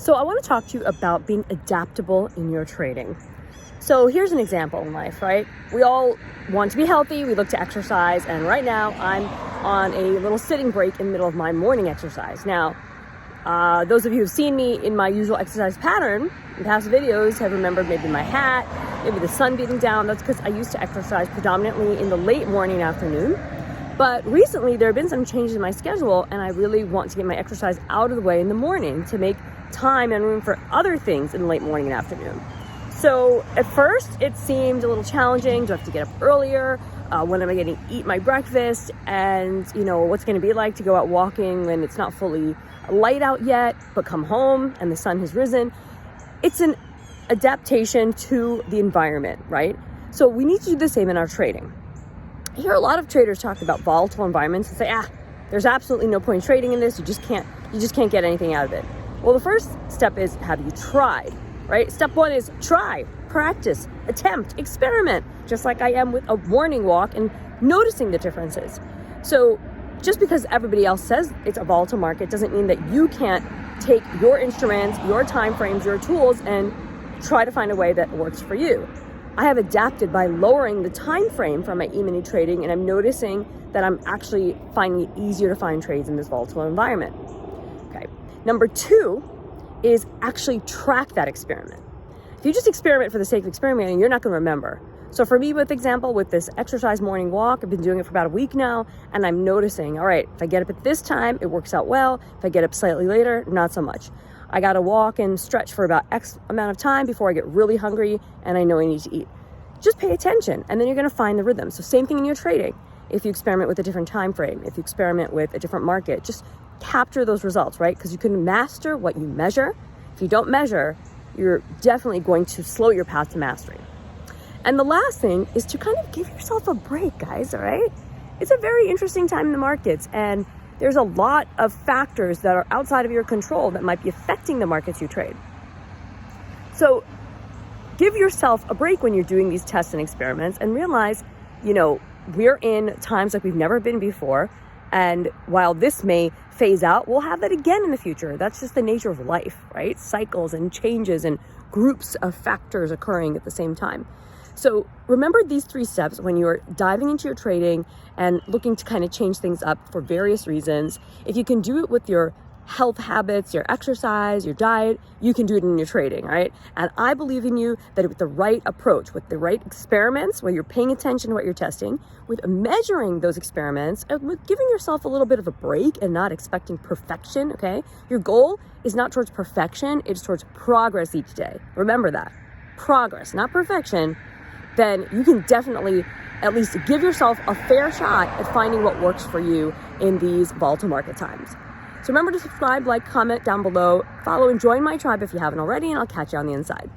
So I want to talk to you about being adaptable in your trading. So here's an example in life, right? We all want to be healthy, we look to exercise, and right now I'm on a little sitting break in the middle of my morning exercise. Now, those of you who've seen me in my usual exercise pattern in past videos have remembered maybe my hat, maybe the sun beating down. That's because I used to exercise predominantly in the late morning and afternoon. But recently there have been some changes in my schedule, and I really want to get my exercise out of the way in the morning to make time and room for other things in the late morning and afternoon. So at first it seemed a little challenging. Do I have to get up earlier? When am I going to eat my breakfast? And what's going to be like to go out walking when it's not fully light out yet, but come home and the sun has risen? It's an adaptation to the environment, right? So we need to do the same in our trading. I hear a lot of traders talk about volatile environments and say, there's absolutely no point in trading in this. You just can't get anything out of it. Well, the first step is, have you tried, right? Step one is try, practice, attempt, experiment, just like I am with a morning walk and noticing the differences. So just because everybody else says it's a volatile market doesn't mean that you can't take your instruments, your time frames, your tools, and try to find a way that works for you. I have adapted by lowering the time frame for my E-mini trading, and I'm noticing that I'm actually finding it easier to find trades in this volatile environment. Okay. Number two is actually track that experiment. If you just experiment for the sake of experimenting, you're not going to remember. So for me, with this exercise morning walk, I've been doing it for about a week now, and I'm noticing, all right, if I get up at this time, it works out well. If I get up slightly later, not so much. I got to walk and stretch for about X amount of time before I get really hungry and I know I need to eat. Just pay attention, and then you're going to find the rhythm. So same thing in your trading. If you experiment with a different time frame, if you experiment with a different market, just capture those results, right? Because you can master what you measure. If you don't measure, you're definitely going to slow your path to mastery. And the last thing is to kind of give yourself a break, guys, all right? It's a very interesting time in the markets, and there's a lot of factors that are outside of your control that might be affecting the markets you trade. So give yourself a break when you're doing these tests and experiments and realize, we're in times like we've never been before. And while this may phase out, we'll have that again in the future. That's just the nature of life, right? Cycles and changes and groups of factors occurring at the same time. So remember these 3 steps when you're diving into your trading and looking to kind of change things up for various reasons. If you can do it with your health habits, your exercise, your diet, you can do it in your trading, right? And I believe in you that with the right approach, with the right experiments, where you're paying attention to what you're testing, with measuring those experiments, and with giving yourself a little bit of a break and not expecting perfection, okay? Your goal is not towards perfection, it's towards progress each day. Remember that. Progress, not perfection. Then you can definitely at least give yourself a fair shot at finding what works for you in these volatile market times. So remember to subscribe, like, comment down below, follow and join my tribe if you haven't already, and I'll catch you on the inside.